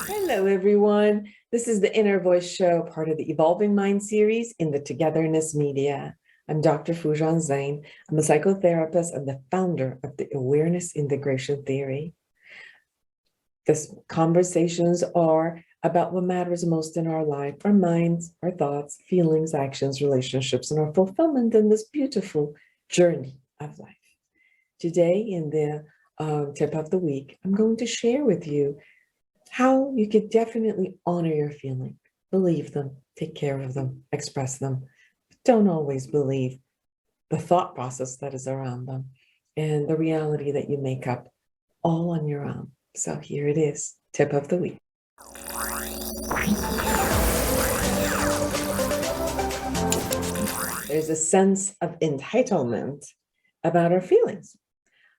Hello, everyone. This is the Inner Voice Show, part of the Evolving Mind series in the Togetherness media. I'm Dr. Foojan Zeine. I'm a psychotherapist and the founder of the Awareness Integration Theory. These conversations are about what matters most in our life, our minds, our thoughts, feelings, actions, relationships, and our fulfillment in this beautiful journey of life. Today, in the tip of the week, I'm going to share with you how you could definitely honor your feelings, believe them, take care of them, express them. Don't always believe the thought process that is around them and the reality that you make up all on your own. So here it is, tip of the week. There's a sense of entitlement about our feelings.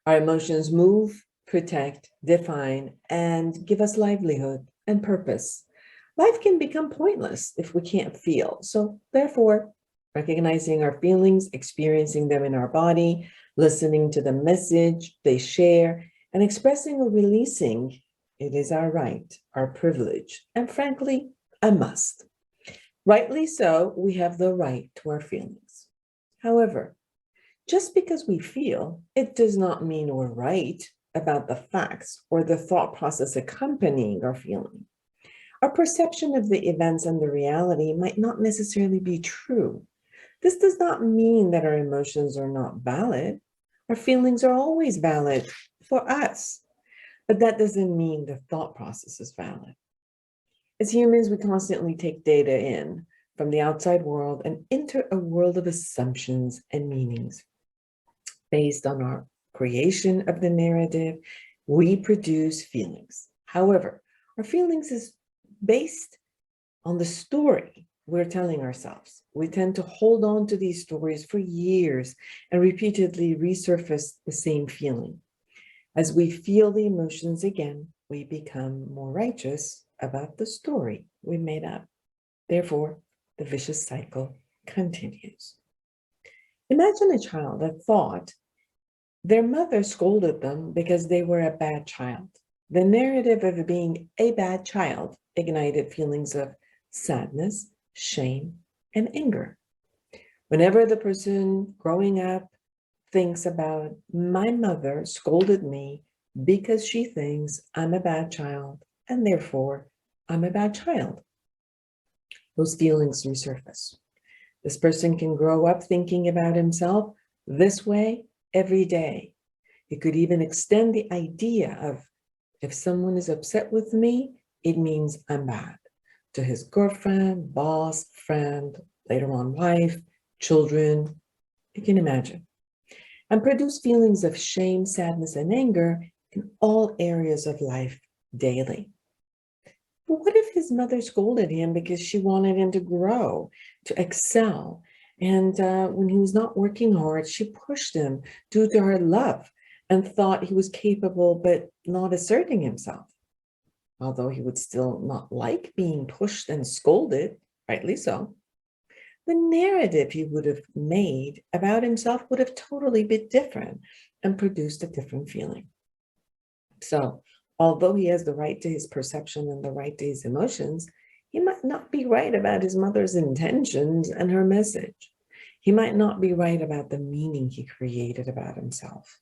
Our emotions move, protect, define, and give us livelihood and purpose. Life can become pointless if we can't feel. So therefore, recognizing our feelings, experiencing them in our body, listening to the message they share, and expressing or releasing, it is our right, our privilege, and frankly, a must. Rightly so, we have the right to our feelings. However, just because we feel, it does not mean we're right about the facts or the thought process accompanying our feeling. Our perception of the events and the reality might not necessarily be true. This does not mean that our emotions are not valid. Our feelings are always valid for us, but that doesn't mean the thought process is valid. As humans, we constantly take data in from the outside world and enter a world of assumptions and meanings. Based on our creation of the narrative, we produce feelings. However, our feelings is based on the story we're telling ourselves. We tend to hold on to these stories for years and repeatedly resurface the same feeling. As we feel the emotions again, we become more righteous about the story we made up. Therefore, the vicious cycle continues. Imagine a child that thought their mother scolded them because they were a bad child. The narrative of being a bad child ignited feelings of sadness, shame, and anger. Whenever the person growing up thinks about, my mother scolded me because she thinks I'm a bad child, and therefore I'm a bad child, those feelings resurface. This person can grow up thinking about himself this way every day. It could even extend the idea of, if someone is upset with me, it means I'm bad. To his girlfriend, boss, friend, later on wife, children, you can imagine. And produce feelings of shame, sadness, and anger in all areas of life daily. But what if his mother scolded him because she wanted him to grow, to excel? And when he was not working hard, she pushed him due to her love and thought he was capable but not asserting himself. Although he would still not like being pushed and scolded, rightly so, the narrative he would have made about himself would have totally been different and produced a different feeling. So, although he has the right to his perception and the right to his emotions, he might not be right about his mother's intentions and her message. He might not be right about the meaning he created about himself.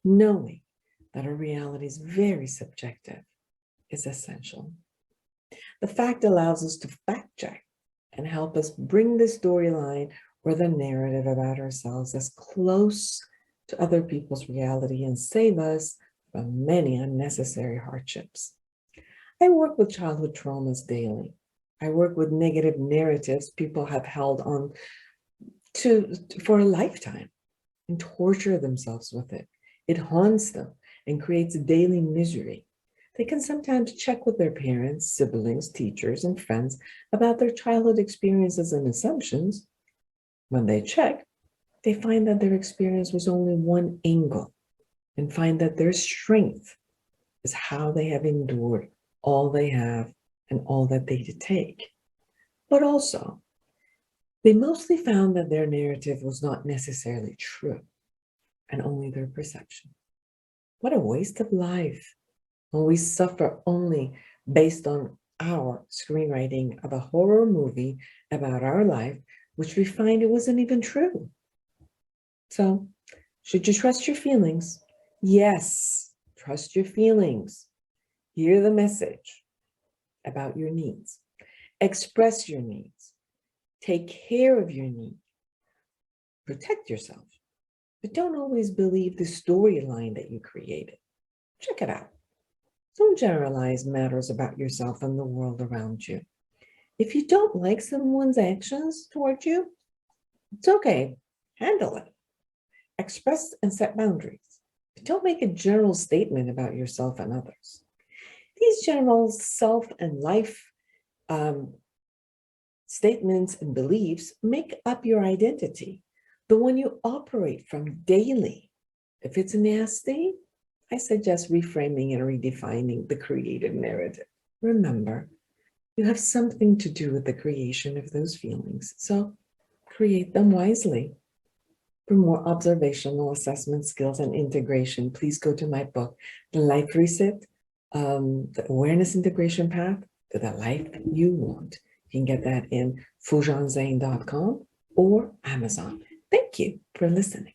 Knowing that our reality is very subjective is essential. The fact allows us to fact check and help us bring the storyline or the narrative about ourselves as close to other people's reality and save us from many unnecessary hardships. I work with childhood traumas daily. I work with negative narratives people have held on to for a lifetime and torture themselves with it. It haunts them and creates daily misery. They can sometimes check with their parents, siblings, teachers, and friends about their childhood experiences and assumptions. When they check, they find that their experience was only one angle and find that their strength is how they have endured all they have and all that they did take. But also, they mostly found that their narrative was not necessarily true. and only their perception. What a waste of life when we suffer only based on our screenwriting of a horror movie about our life, which we find it wasn't even true. So, should you trust your feelings? Yes, trust your feelings. Hear the message about your needs. Express your needs. Take care of your needs. Protect yourself. But don't always believe the storyline that you created. Check it out. Don't generalize matters about yourself and the world around you. If you don't like someone's actions toward you, it's okay. Handle it. Express and set boundaries. But don't make a general statement about yourself and others. These general self and life statements and beliefs make up your identity, the one you operate from daily. If it's nasty, I suggest reframing and redefining the creative narrative. Remember, you have something to do with the creation of those feelings, so create them wisely. For more observational assessment skills and integration, please go to my book, The Life Reset, the Awareness Integration Path to the Life You Want. You can get that in FoojanZeine.com or Amazon. Thank you for listening.